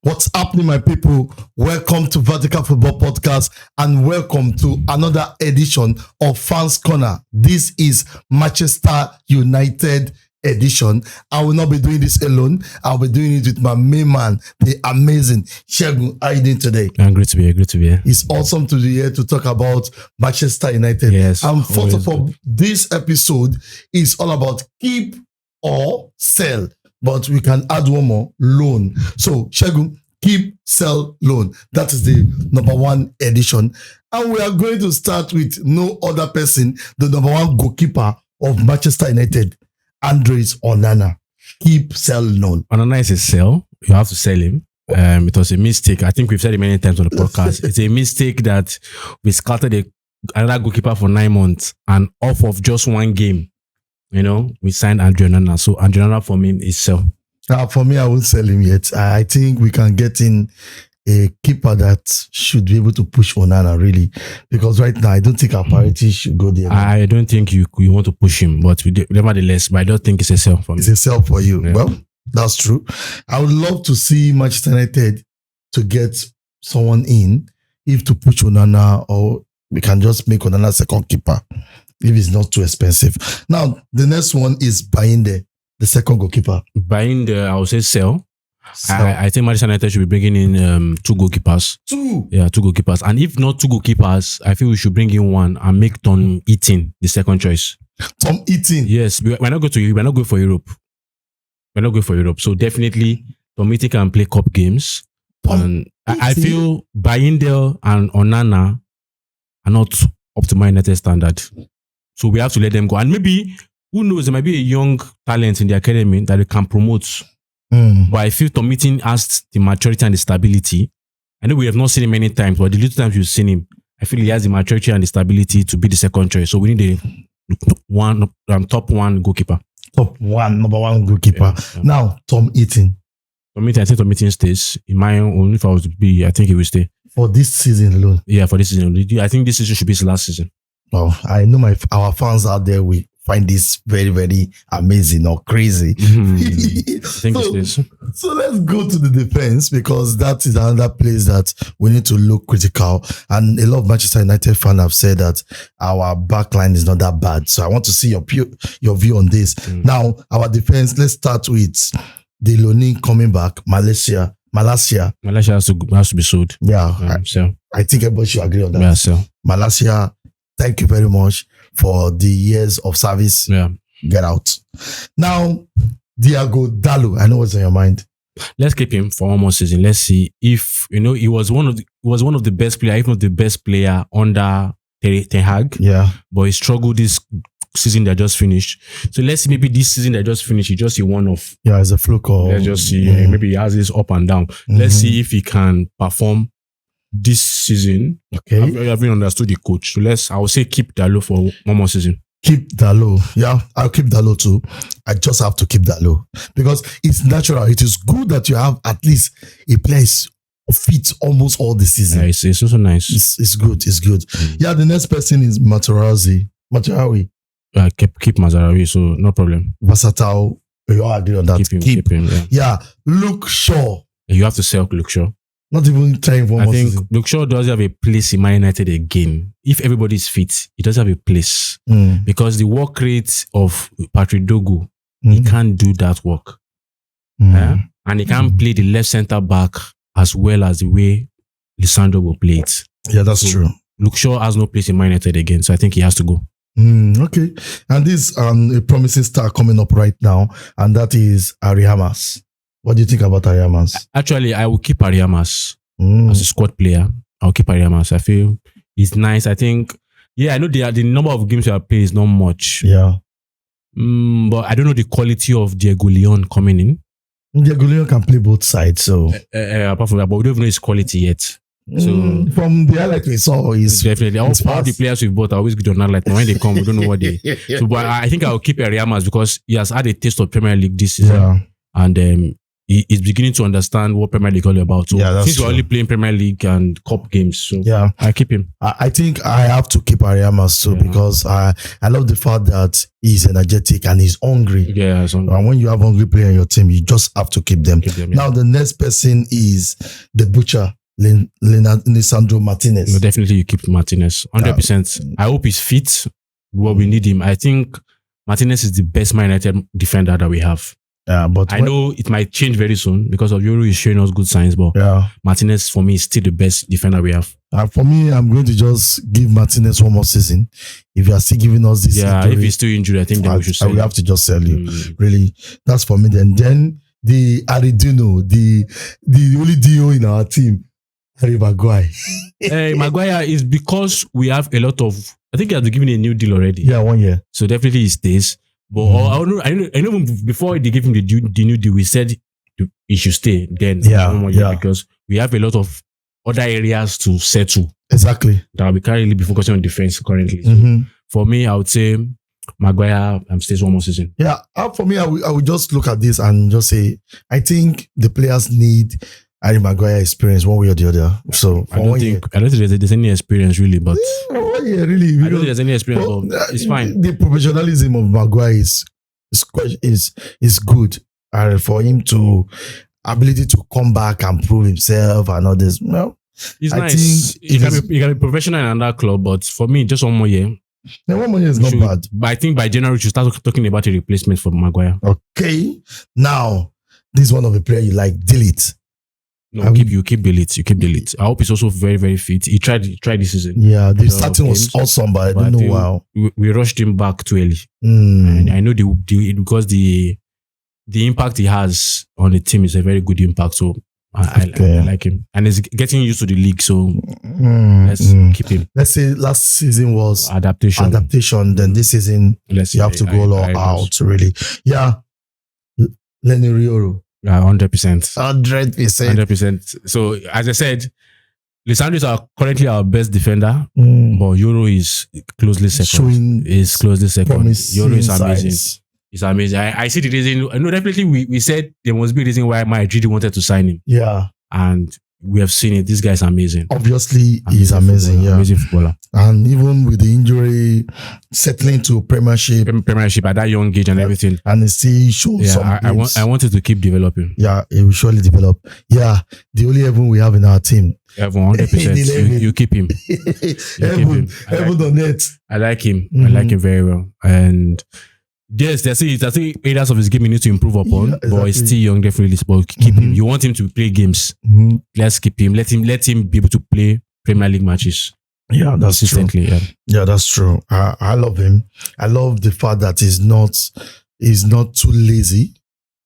What's happening, my people? Welcome to Vertical Football Podcast and welcome to another edition of Fans Corner. This is Manchester United edition. I will not be doing this alone. I'll be doing it with my main man, the amazing Shegun. How are you doing today? I'm great to be here. It's awesome to be here to talk about Manchester United. Yes. And first of all, this episode is all about keep or sell. But we can add one more, loan. So, Shegun, keep, sell, loan. That is the number one edition. And we are going to start with no other person, the number one goalkeeper of Manchester United, Andres Onana. Keep, sell, loan. Onana is a sell. You have to sell him. It was a mistake. I think we've said it many times on the podcast. It's a mistake that we scouted another goalkeeper for 9 months and off of just one game. We signed Andres Onana. So Andres Onana for me is sell. For me, I won't sell him yet. I think we can get in a keeper that should be able to push Onana, really. Because right now, I don't think our priority should go there. I don't think you want to push him, but nevertheless, but I don't think it's a sell for me. It's a sell for you. Yeah. Well, that's true. I would love to see Manchester United to get someone in, if to push Onana, or we can just make Onana second keeper, if it's not too expensive. Now, the next one is Bayindir, the second goalkeeper. Bayindir, I would say sell. I think Manchester United should be bringing in 2 goalkeepers. 2? Yeah, 2 goalkeepers. And if not 2 goalkeepers, I feel we should bring in one and make Tom Heaton the second choice. Tom Heaton? Yes, we're not going for Europe. We're not going for Europe. So definitely, Tom Heaton can play cup games. And I feel Bayindir and Onana are not up to my United standard. So we have to let them go. And maybe, who knows, there might be a young talent in the academy that they can promote. But I feel Tom Heaton has the maturity and the stability. I know we have not seen him many times, but the little times you've seen him, I feel he has the maturity and the stability to be the second choice. So we need top one goalkeeper. Number one goalkeeper. Yeah. Now, Tom Heaton. I think Tom Heaton stays. In my own, if I was to be, I think he will stay. For this season alone? Yeah, for this season. I think this season should be his last season. Well, I know our fans out there will find this very, very amazing or crazy. So let's go to the defense, because that is another place that we need to look critical. And a lot of Manchester United fans have said that our backline is not that bad. So I want to see your view on this. Now, our defense, let's start with the loanee coming back, Malaysia has to be sold. Yeah. So I think everybody should agree on that. Yeah, so Malaysia, thank you very much for the years of service. Yeah. Get out. Now, Diego Dalot, I know what's on your mind. Let's keep him for one more season. Let's see if he was one of the best player, if not the best player under Ten Hag. Yeah. But he struggled this season that just finished. So let's see, maybe this season that just finished, he just see one of. Yeah, it's a fluke. Let's just see. Maybe he has this up and down. Let's see if he can perform this season. Okay. I've understood the coach. So I would say keep Dalot for one more season. Keep Dalot. Yeah, I'll keep Dalot too. I just have to keep Dalot because it's natural. It is good that you have at least a place fit almost all the season. Yeah, it's also nice. It's good. It's good. Yeah, the next person is Mazraoui. Keep Mazraoui, so no problem. Versatile. You all agree on that. Keep him. Yeah. Luke Shaw. You have to sell Luke Shaw. Not even trying for one more season. Luke Shaw doesn't have a place in Man United again. If everybody's fit, he doesn't have a place. Because the work rate of Patrick Dogu, he can't do that work. And he can't play the left centre back as well as the way Lisandro will play it. Yeah, that's true. Luke Shaw has no place in Man United again, so I think he has to go. Okay. And this a promising star coming up right now, and that is Ari Hamas. What do you think about Ari Hamas? Actually, I will keep Ari Hamas as a squad player. I'll keep Ari Hamas. I feel he's nice. I think, I know the number of games you have played is not much. Yeah. But I don't know the quality of Diego Leon coming in. Diego Leon can play both sides, so. Apart from that, but we don't even know his quality yet. So from the highlight we saw, he's definitely all the players we've bought are always good on highlight. When they come, we don't know what they. So, but I think I'll keep Ari Hamas because he has had a taste of Premier League this season, and he's beginning to understand what Premier League is all about. So Yeah, that's since we're true. only playing Premier League and cup games, so Yeah. I keep him. I think I have to keep Ariamas too Yeah. because I love the fact that he's energetic and he's hungry. Yeah, so And when you have hungry player in your team, you just have to keep them. keep them, yeah. Now the next person is the butcher, Lisandro Martinez. No, definitely you keep Martinez. 100%. I hope he's fit. Well, we need him. I think Martinez is the best Man United defender that we have. Yeah, but I know it might change very soon because of Euro is showing us good signs, but yeah. Martinez for me is still the best defender we have. For me, I'm going to just give Martinez one more season. If you are still giving us this, Yeah, injury, if he's still injured, I think then we should I sell will him. have to just sell you. Mm. Really, that's for me. Then the Aridino, the only DO in our team, Harry Maguire. Hey, Maguire is because we have a lot of. I think he has been given a new deal already. Yeah, 1 year. So definitely he stays. But I know before they gave him the new deal, we said he should stay then. Yeah, 1 more year yeah. because we have a lot of other areas to settle Exactly. that we can't really be focusing on defense currently. So Mhm. for me, I would say Maguire stays 1 more season. Yeah, for me, I will just look at this and just say, I think the players need Harry Maguire experience one way or the other. So I don't think there's any experience really, but 1 year, really. I don't think Because, there's any experience. But it's fine. The professionalism of Maguire is good, and for him to ability to come back and prove himself and all this. Well, It's I nice. think He can be professional in another club, but for me, just 1 more year. then 1 more year is not bad. But I think by January, we should start talking about a replacement for Maguire. Okay, now this is one of the players you like. Delete. No, you keep delete. You keep delete. I hope he's also very, very fit. He tried this season. Yeah, the So, starting was games, awesome, but I don't I know feel how. we rushed him back too early. Mm. And I know because the impact he has on the team is a very good impact. So I like him. And he's getting used to the league. So let's keep him. Let's say last season was Adaptation. Then this season Let's you have to go all out, really. Yeah. Lenny Rioro. Yeah, 100%. 100%. 100%. So as I said, Lisandro is currently our best defender, Mm. but Euro is closely second. Is closely second. promising Euro is amazing. signs. It's amazing. I see the reason. No, definitely we said there must be a reason why Madrid wanted to sign him, Yeah. and we have seen it. This guy is amazing. Obviously, he's amazing. Footballer, Yeah. amazing footballer. And even with the injury, settling to Premiership, Premiership at that young age and everything. and he still shows some Yeah, games. I wanted to keep developing. Yeah, it will surely develop. Yeah, the only Evan we have in our team. Everyone, 100%. You keep him. Evan, I Evan on it. I like him. I Mhm. like him very well. And yes, there's still areas of his game he needs to improve upon, Yeah, but he's exactly. still young, definitely. But keep him. Mhm. You want him to play games. Mhm. Let's keep him. Let him be able to play Premier League matches Yeah, that's true. consistently. Yeah. Yeah, that's true. I love him. I love the fact that he's not too lazy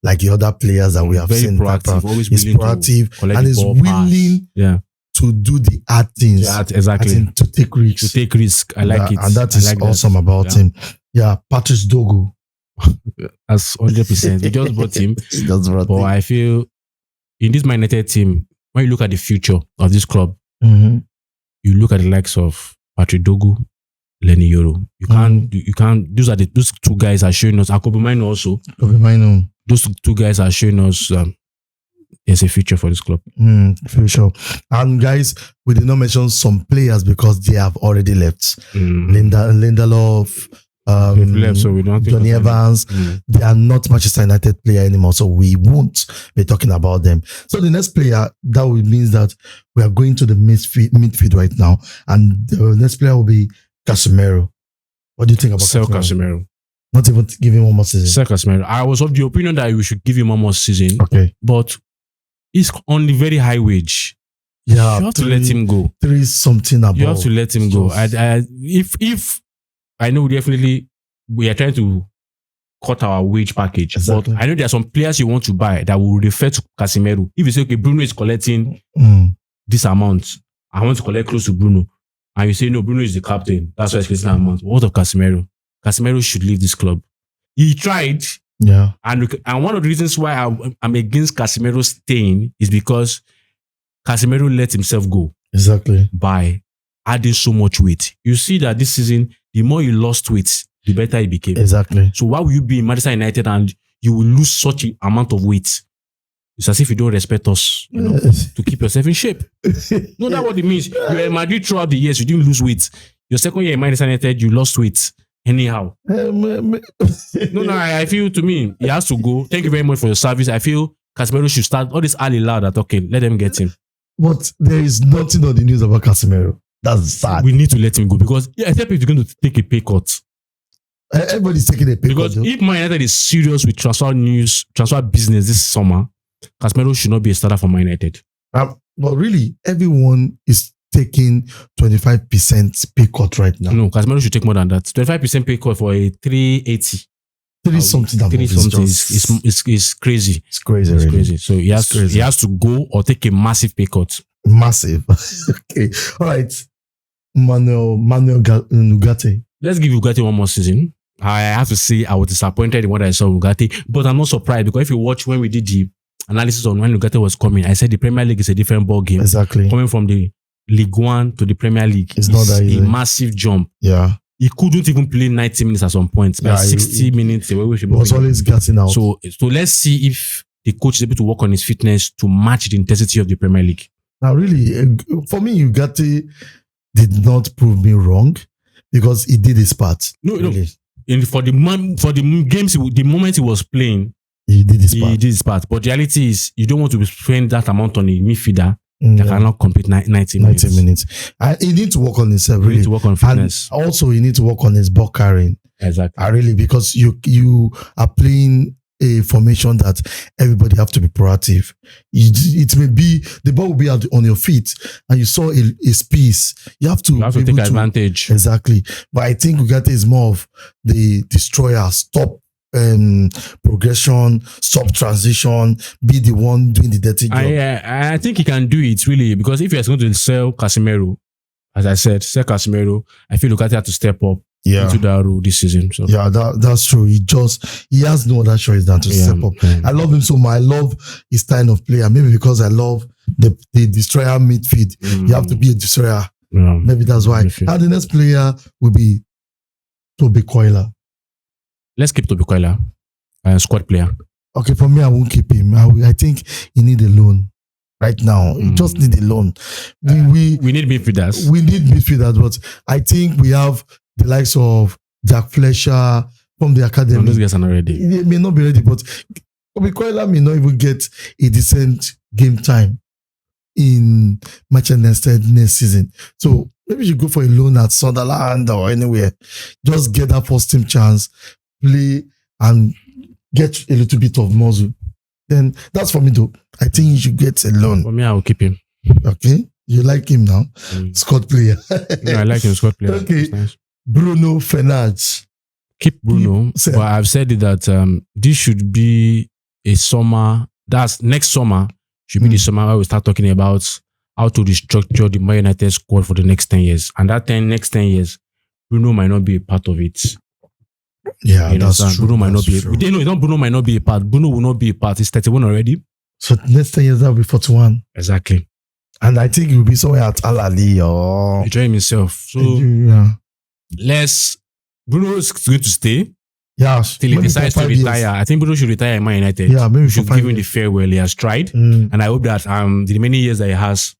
like the other players that we have Very seen. proactive, always He's willing to proactive collect and the is ball, willing pass. Yeah. to do the hard things. Yeah, As exactly. in to take risks. To take risk. I like it. And that I is like awesome that. about Yeah. him. Yeah, Patrice Dogu. That's 100%. We just bought him. That's right. But I feel in this Man United team, when you look at the future of this club, Mm-hmm. you look at the likes of Patrick Dogu, Lenny Euro. You can't. Those two guys are showing us. Akobumino also. Those two guys are showing us there's a future for this club. For sure. And guys, we did not mention some players because they have already left. Lindelof, They've left, so we don't think Johnny of them. Evans. They are not Manchester United player anymore, so we won't be talking about them. So the next player, that will means that we are going to the midfield right now, and the next player will be Casemiro. What do you think about Sell Casemiro? Not even give him one more season. Sell Casemiro. I was of the opinion that we should give him 1 more season, Okay. but he's on the very high wage. Yeah, You have to let him go. 3 something above. You have to let him go. Just- If I know definitely we are trying to cut our wage package, Exactly. but I know there are some players you want to buy that will refer to Casemiro. If you say, okay, Bruno is collecting this amount, I want to collect close to Bruno, and you say, no, Bruno is the captain, that's why it's collecting that amount. What of Casemiro? Casemiro should leave this club. He tried, Yeah. and one of the reasons why I'm against Casemiro staying is because Casemiro let himself go Exactly. by adding so much weight. You see that this season, the more you lost weight, the better it became. Exactly. So why will you be in Manchester United and you will lose such an amount of weight? It's as if you don't respect us, to keep yourself in shape. No, that's what it means. You were in Madrid throughout the years, you didn't lose weight. Your second year in Manchester United, you lost weight. Anyhow. I feel, to me, he has to go. Thank you very much for your service. I feel Casemiro should start all this early loud that, okay, let them get him. But there is nothing on the news about Casemiro. That's sad. We need to let him go because, except if you're going to take a pay cut. Everybody's taking a pay cut. Because if Man United is serious with transfer business this summer, Casemiro should not be a starter for Man United. But really, everyone is taking 25% pay cut right now. No, Casemiro should take more than that. 25% pay cut for a 380. 3-something. 3-something is crazy. It's crazy. It's really. crazy. So he has to go or take a massive pay cut. Massive. Okay. All right. Manuel Ugarte. Let's give Ugarte one more season. I have to say I was disappointed in what I saw Ugarte, but I'm not surprised because if you watch when we did the analysis on when Ugarte was coming, I said the Premier League is a different ball game. Exactly. Coming from the League One to the Premier League, it's not that easy. A massive jump. Yeah. He couldn't even play 90 minutes at some point. But 60 minutes. He was always gassing out. So let's see if the coach is able to work on his fitness to match the intensity of the Premier League. Now, really, for me, Ugarte did not prove me wrong because he did his part. No. And for the games, the moment he was playing, he did his part. But the reality is, you don't want to spend that amount on a midfielder that cannot complete 90 minutes. He needs to work on himself. Really. He needs to work on fitness. And also, he needs to work on his ball carrying. Exactly. Really, because you are playing a formation that everybody have to be proactive. It may be the ball will be out on your feet, and you saw a space. You have to take advantage. Exactly. But I think Ugarte is more of the destroyer. Stop progression, stop transition, be the one doing the dirty job. I think he can do it really, because if you're going to sell Casemiro, as I said, I feel Ugarte had to step up into that role this season. So that's true. He has no other choice than to step up. I love him so much. I love his style of player. Maybe because I love the destroyer midfield. You have to be a destroyer. Maybe that's why. And the next player will be Toby Coyler. Let's keep Toby Coyler, squad player. Okay, for me, I won't keep him. I think he need a loan. Right now, he just need a loan. We need midfielders. We need midfielders, but I think we have the likes of Jack Fletcher from the academy. Those guys are not ready. They may not be ready, but Toby Coyler may not even get a decent game time in Manchester United next season. So maybe you go for a loan at Sunderland or anywhere. Just get that first team chance, play, and get a little bit of muscle. Then that's for me though. I think you should get a loan. For me, I will keep him. Okay. You like him now? Squad player. I like him, squad player. Okay. Nice. Bruno Fernandes. Keep Bruno. But I've said it that this should be a summer. That's next summer should be the summer where we start talking about how to restructure the Man United squad for the next 10 years. And that next 10 years, Bruno might not be a part of it. Yeah, that's true. Bruno might not be. Bruno might not be a part. Bruno will not be a part. He's 31 already. So next 10 years that will be 41. Exactly. And I think he will be somewhere at Al Ahly or enjoy himself. So Bruno is going to stay. Yeah, till he decides to retire. Years. I think Bruno should retire in Man United. Yeah, maybe we should give him the farewell he has tried, and I hope that the remaining years that he has,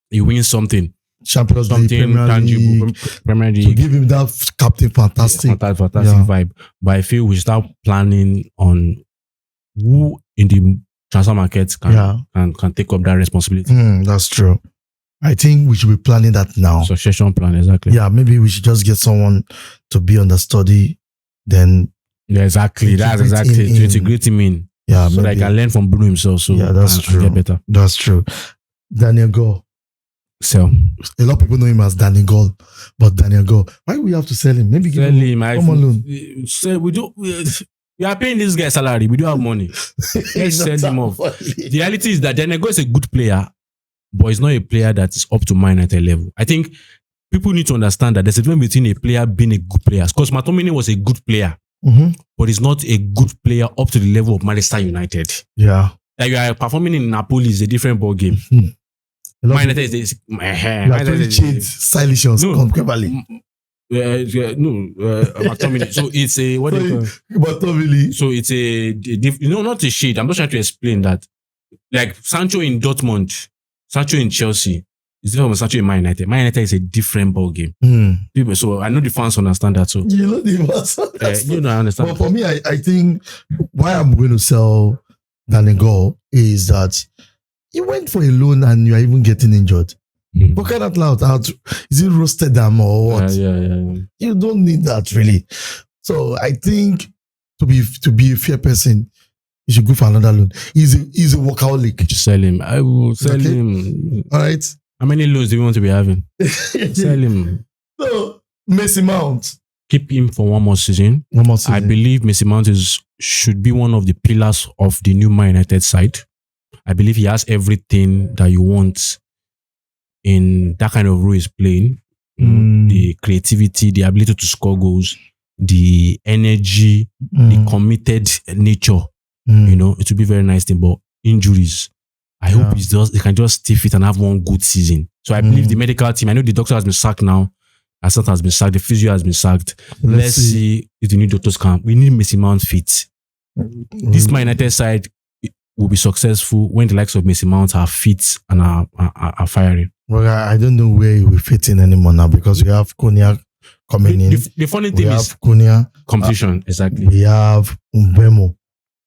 he wins something. Champions League, Premier League, to give him that captain fantastic vibe. But I feel we should start planning on who in the transfer market can take up that responsibility. That's true. I think we should be planning that now. Succession plan, exactly. Yeah, maybe we should just get someone to be on the study, then. Yeah, exactly. That's exactly to integrate him in. Yeah, so that I can learn from Bruno himself. So yeah, that's true. Get better. That's true. Daniel Gore. Sell. A lot of people know him as Danny Gore, but Daniel Gore. Why we have to sell him? Maybe give him come on loan. Say we are paying this guy salary. We don't have money. Let's send him off. The reality is that Daniel Gore is a good player, but he's not a player that is up to Man United level. I think people need to understand that there's a difference between a player being a good player. Because McTominay was a good player, but he's not a good player up to the level of Manchester United. Yeah. Like you are performing in Napoli is a different ball game. Man United is stylish McTominay. So it's a what do you call it? McTominay. So it's a not a shade. I'm not trying to explain that like Sancho in Dortmund, Sancho in Chelsea. It's different from Sancho in Man United. Man United is a different ball game. People, so I know the fans understand that too. You know the fans You know, I understand. But for me, I think why I'm going to sell Danigo is that he went for a loan and you are even getting injured. What kind of loud? Is it roasted them or what? Yeah. You don't need that really. So I think to be a fair person, you should go for another loan. He's a workaholic. Just sell him. I will sell him. All right. How many loans do you want to be having? Sell him. So Messi Mount. Keep him for one more season. I believe Messi Mount should be one of the pillars of the new Man United side. I believe he has everything that you want in that kind of role he's playing. The creativity, the ability to score goals, the energy, the committed nature. You know, it will be very nice thing. But injuries, I hope he can just stay fit and have one good season. So I believe the medical team, I know the doctor has been sacked now. Assistant has been sacked. The physio has been sacked. Let's see if the new doctors come. We need Messi Mount fit. This Man United side will be successful when the likes of Messi Mount are fit and are firing. Well, I don't know where he will fit in anymore now because we have Konya coming in. The funny thing is Konya competition, exactly. We have Mbemo.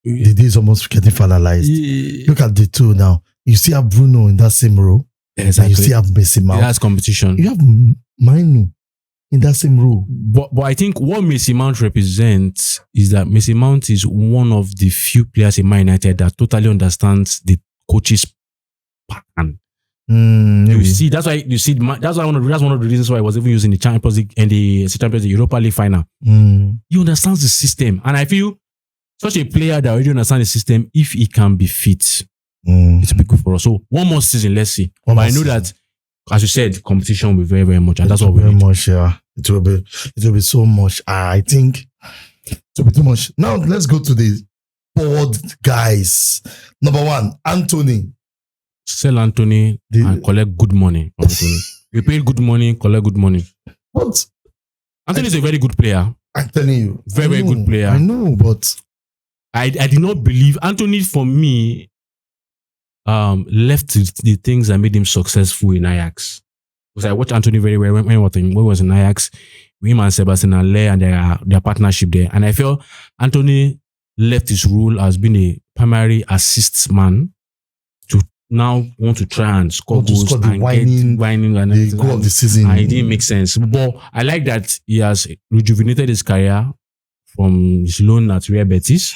The day is almost getting finalized. Look at the two now. You see have Bruno in that same row. Exactly. And you see have Messi Mount. That's competition. You have Mainu in that same row. But I think what Messi Mount represents is that Messi Mount is one of the few players in Man United that totally understands the coach's pattern. You see, that's why that's one of the reasons why I was even using the Champions League and the Champions League Europa League final. He understands the system, and I feel such a player that already understands the system, if he can be fit, it will be good for us. So one more season, let's see. But I know that, as you said, competition will be very, very much, and that's what we need. Much, yeah. It will be so much. I think it will be too much. Now let's go to the board guys. Number one, Anthony. Sell Anthony and collect good money. Anthony. You pay good money, collect good money. What? Anthony is a very good player. I'm telling you. Very good player. I know, but I did not believe Anthony, for me, left the things that made him successful in Ajax. Because I watched Anthony very well when he was in Ajax, with him and Sebastian Haller and their partnership there. And I felt Anthony left his role as being a primary assists man to now want to try and score goals and get whining and the goal of the season. And it didn't make sense. But I like that he has rejuvenated his career from his loan at Real Betis.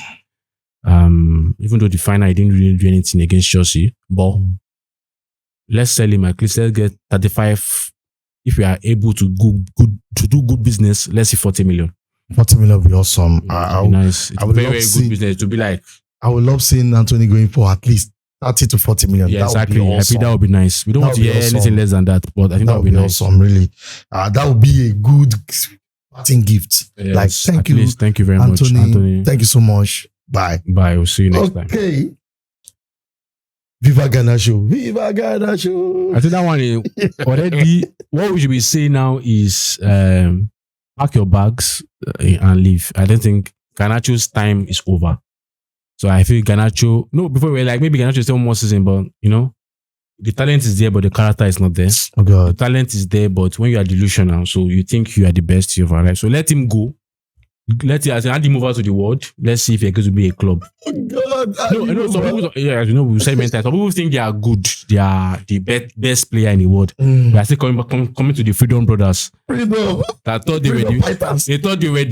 Even though the final he didn't really do anything against Chelsea, but let's sell him at least. Let's get 35. If we are able to do good business, let's see 40 million. 40 million would be awesome. Nice. It's very good business to be like. I would love seeing Anthony going for at least 30 to 40 million. Yeah, that exactly. Would be awesome. I think that would be nice. We don't want to hear anything less than that, but I think that would be nice. Awesome, really. That would be a good parting gift. Yes, like, thank you. Thank you very much, Anthony. Thank you so much. Bye. We'll see you next time. Okay. Viva Garnacho. Viva Garnacho. I think that one is already. What we should be saying now is pack your bags and leave. I don't think Garnacho's time is over. So I feel Garnacho. No, before we were like maybe Garnacho is still one more season, but you know, the talent is there, but the character is not there. Oh God. The talent is there, but when you are delusional, so you think you are the best of our life. So let him go. Let him move out to the world. Let's see if he's going to be a club. Oh God! No. Some people, as you know, we said many times. Some people think they are good. They are the best player in the world. We are still coming to the Freedom Brothers. Freedom. That thought they were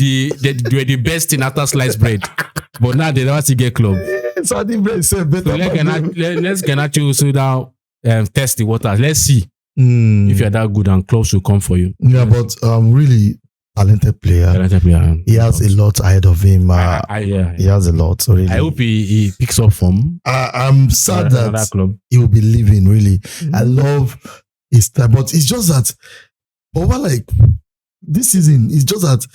the best in after sliced bread, but now they never see get club. So let's Garnacho so now test the waters. Let's see if you are that good and clubs will come for you. Yeah, but really. Talented player. He has a lot ahead of him. He has a lot. So really, I hope he picks up from. I'm sad that club. He will be leaving. Really, I love his time, but it's just that. But like this season, it's just that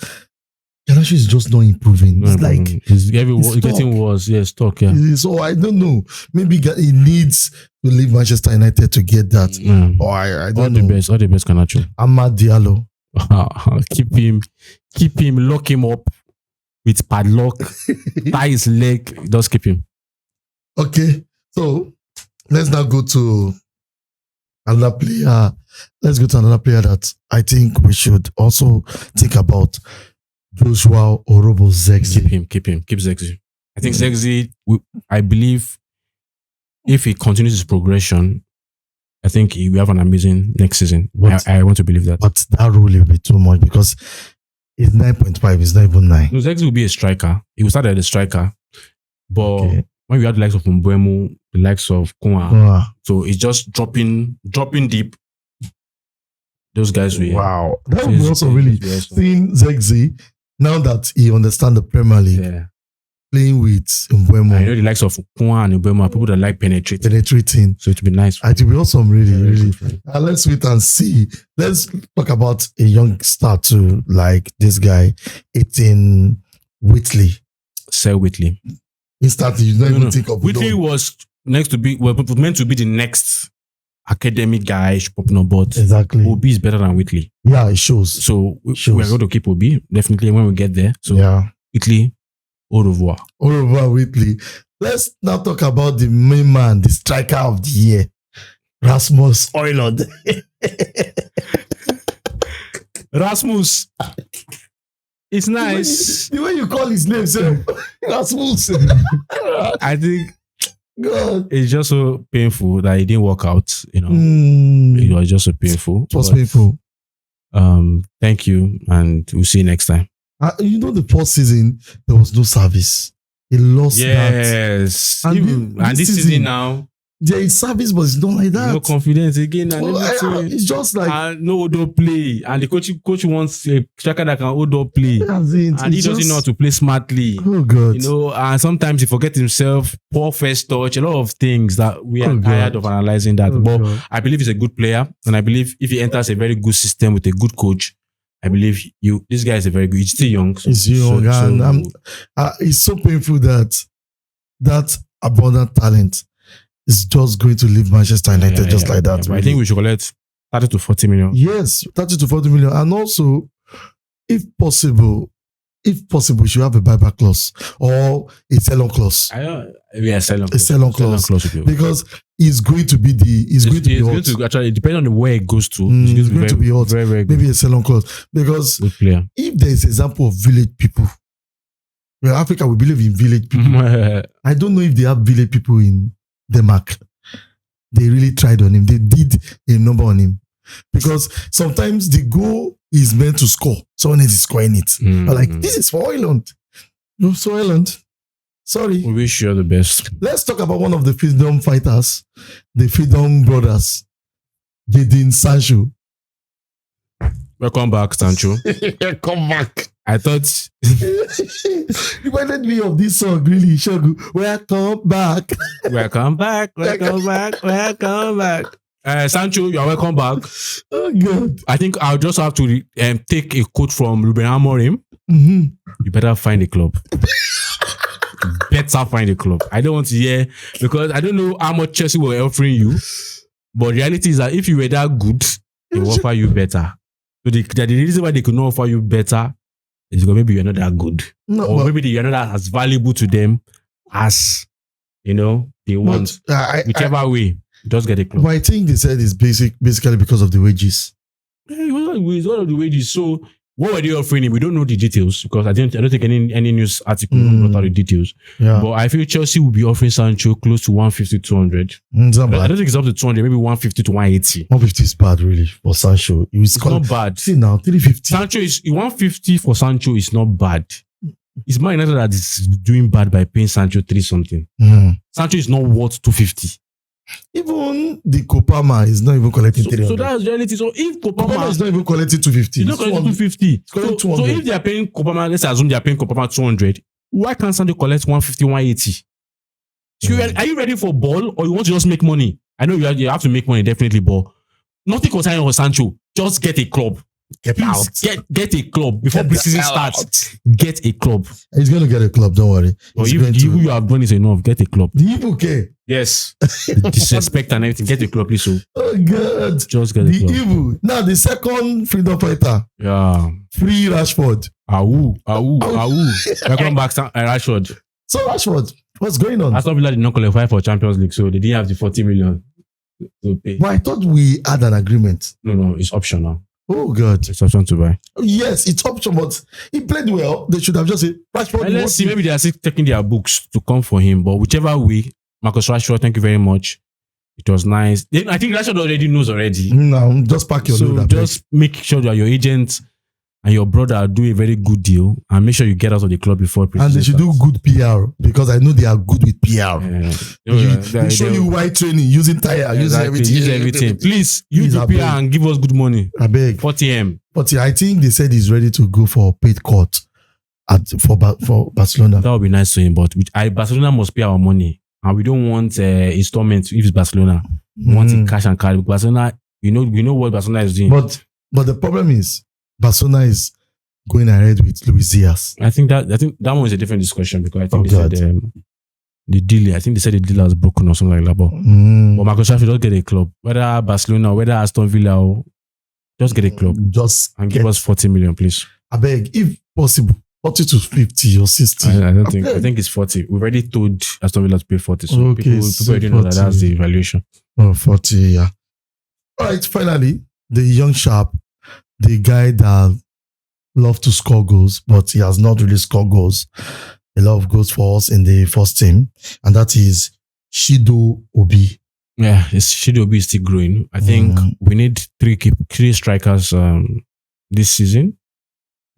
Garnacho is just not improving. It's like he's getting worse. Yeah, stuck. Yeah. So I don't know. Maybe he needs to leave Manchester United to get that. Or I don't know. All the best, Garnacho. Amad Diallo. keep him, lock him up with padlock, tie his leg, just keep him. Okay, so let's now go to another player. Let's go to another player that I think we should also think about. Joshua Orobo Zexi. Keep Zexi. I think Zexi, I believe if he continues his progression, I think he will have an amazing next season. I want to believe that. But that rule will be too much because it's 9.5, it's not even 9. No, Zexi will be a striker. He will start as a striker. But when you have the likes of Mbeumo, the likes of Koa, so it's just dropping deep. Those guys will. Wow. That would be also really seeing Zexi, now that he understands the Premier League, playing with Mbeumo. I know the likes of Koa and Mbeumo are people that like penetrating. So it would be nice. It will be awesome, really. Let's wait and see. Let's talk about a young star too, like this guy, Heaton Whitley. Sir Whitley. Instantly, you don't even think of Whitley was meant to be the next academic guy popping up, but exactly. Obi is better than Whitley. Yeah, it shows. So we are going to keep Obi definitely when we get there. So Whitley, au revoir. Au revoir, Whitley. Let's now talk about the main man, the striker of the year, Rasmus Højlund. Rasmus. It's nice. The way you call his name, sir. Rasmus. I think God. It's just so painful that it didn't work out. It was just so painful. It was painful. Thank you, and we'll see you next time. The first season there was no service. He lost that. Yes, and this season now there is service, but it's not like that. No confidence again, and it's just like no hold play, and the coach wants a striker that can hold play, and he doesn't know how to play smartly. Oh God! And sometimes he forgets himself, poor first touch, a lot of things that we are tired of analyzing that. But I believe he's a good player, and I believe if he enters a very good system with a good coach, I believe this guy is a very good. He's still young. He's young, and it's so painful that abundant talent is just going to leave Manchester United like that. Really. I think we should collect 30 to 40 million. Yes, 30 to 40 million. And also, if possible, we should have a buyback clause or a sell-on clause. Sell-on clause. A sell-on clause. Because it's going to be actually, depending on where it goes to, it's going to be hot. Very, very good. Maybe a sell-on clause. Because if there is an example of village people, Africa, we believe in village people. I don't know if they have village people in Denmark. They really tried on him. They did a number on him. Because sometimes the goal is meant to score. Someone else is scoring it. Like, this is for Højlund. No, so Højlund. Sorry. We wish you the best. Let's talk about one of the freedom fighters, the Freedom Brothers, Jadon Sancho. Welcome back, Sancho. Come back. I thought reminded me of this song, really, Shogu. Welcome back. Welcome back. Welcome back. Welcome back. Sancho, you are welcome back. Oh God. I think I'll just have to take a quote from Ruben Amorim. You better find a club. Better find a club. I don't want to hear, because I don't know how much Chelsea were offering you, but reality is that if you were that good, they will offer you better. So the reason why they could not offer you better is because maybe you're not that good. Or maybe you're not as valuable to them as, they want. Whichever way, just get a club. But I think they said it's basically because of the wages. It's one of the wages. So what were they offering him? We don't know the details, because I don't think any news article brought out the details. Yeah. But I feel Chelsea will be offering Sancho close to 150 to 200. I don't think it's up to 200, maybe 150 to 180. 150 is bad, really, for Sancho. It's not bad. See now, 350. Sancho is 150 for Sancho is not bad. It's Man United that is doing bad by paying Sancho 3 something. Sancho is not worth 250. Even the Kopama is not even collecting 300. So that's reality. So if Kopama is not even collecting 250. It's not collecting 250. So if they are paying Kopama, let's assume they are paying Kopama 200, why can't Sancho collect 150, 180? So are you ready for ball, or you want to just make money? I know you have to make money, definitely, but nothing concerning for Sancho. Just get a club. Get a club before preseason starts. Get a club. He's going to get a club, don't worry. Or you have done is enough. Get a club. The Igbo care. Yes. Disrespect and everything. Get a club, please. So. Oh God. Just get a club. The Igbo. Now the second freedom fighter. Yeah. Free Rashford. Welcome back, Rashford. So Rashford, what's going on? Aston Villa did not qualify for Champions League, so they didn't have the 40 million to pay. But I thought we had an agreement. No, it's optional. Oh God. It's option to buy. Yes, it's optional, but he played well. They should have just said Rashford. And let's see, maybe they are still taking their books to come for him. But whichever way, Marcus Rashford, thank you very much. It was nice. I think Rashford already knows already. No, just pack your load. Just make sure that your agent and your brother do a very good deal and make sure you get out of the club before. And they should do good PR because I know they are good with PR. They show you white training, using tire, using everything. Please use the PR and give us good money. I beg. 40M. But I think they said he's ready to go for paid court for Barcelona. That would be nice to him, but Barcelona must pay our money. And we don't want installments if it's Barcelona. We want it cash and carry. Barcelona, we know what Barcelona is doing. But the problem is Barcelona is going ahead with Luis Diaz. I think that one is a different discussion because I think they said the deal. I think they said the deal was broken or something like that. But Marcus Rashford does get a club, whether Barcelona, whether Aston Villa, or just get a club. Give us 40 million, please. I beg, if possible. 40 to 50 or 60. I don't think. I think it's 40. We already told Aston Villa to pay 40. So people already know that that's the valuation. Oh, 40, yeah. All right, finally, the young sharp, the guy that loves to score goals, but he has not really scored goals. A lot of goals for us in the first team, and that is Shido Obi. Yeah, Shido Obi is still growing. I think we need three strikers this season.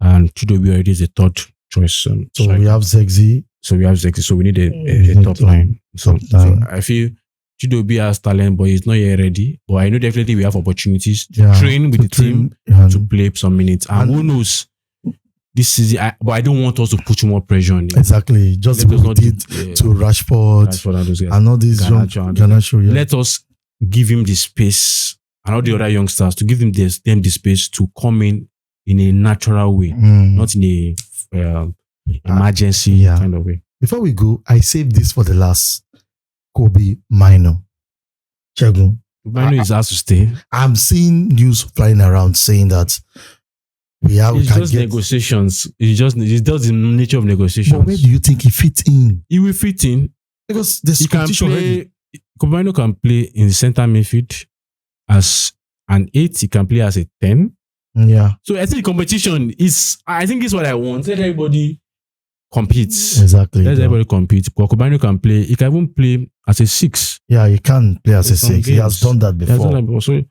And Chidobe already is a third choice. So we have Zexi. So we need a top line. So I feel Chidobe has talent, but he's not yet ready. But I know definitely we have opportunities to train with the team to play some minutes. And who knows, this season, but I don't want us to put more pressure on him. Exactly. Just what we did to Rashford and all these young Garnacho. Let us give him the space and all the other youngsters to give them the space to come in a natural way, not in a emergency kind of way. Before we go, I saved this for the last. Kobe Mino. Chegun. Mino is asked to stay. I'm seeing news flying around saying that it's just negotiations. It's just the nature of negotiations. But where do you think he fits in? He will fit in because he can play. Kobe Mino can play in the center midfield as an 8. He can play as a 10. Yeah. So I think the competition is. I think it's what I want. Let everybody competes. Exactly. Let everybody compete. Kobe Mino can play. He can even play as a 6. Yeah, he can play as a 6. He has done that before. So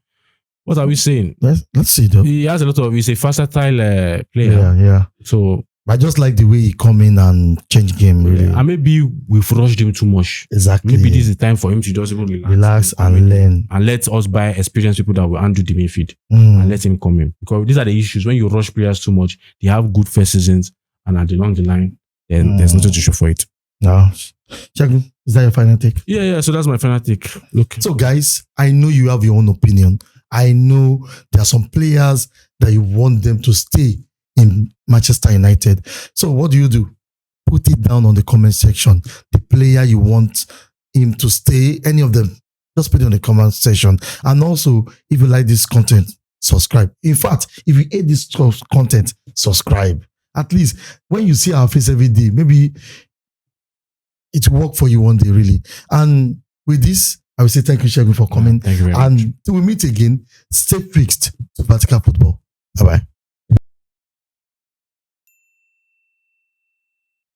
what are we saying? Let's see though. He has a lot of. He's a versatile player. Yeah. So I just like the way he come in and change game really. And maybe we've rushed him too much. Exactly. Maybe this is the time for him to just even relax and learn. And let us buy experienced people that will handle the midfield and let him come in. Because these are the issues. When you rush players too much, they have good first seasons and at the long line, then there's nothing to show for it. No. Chegun, is that your final take? Yeah. So that's my final take. Look. So guys, I know you have your own opinion. I know there are some players that you want them to stay in Manchester United. So what do? Put it down on the comment section. The player you want him to stay, any of them, just put it on the comment section. And also, if you like this content, subscribe. In fact, if you hate this content, subscribe. At least when you see our face every day, maybe it will work for you one day, really. And with this, I will say thank you, Shegun, for coming. Thank you very much. And till we meet again, stay fixed to Vertical Football. Bye-bye.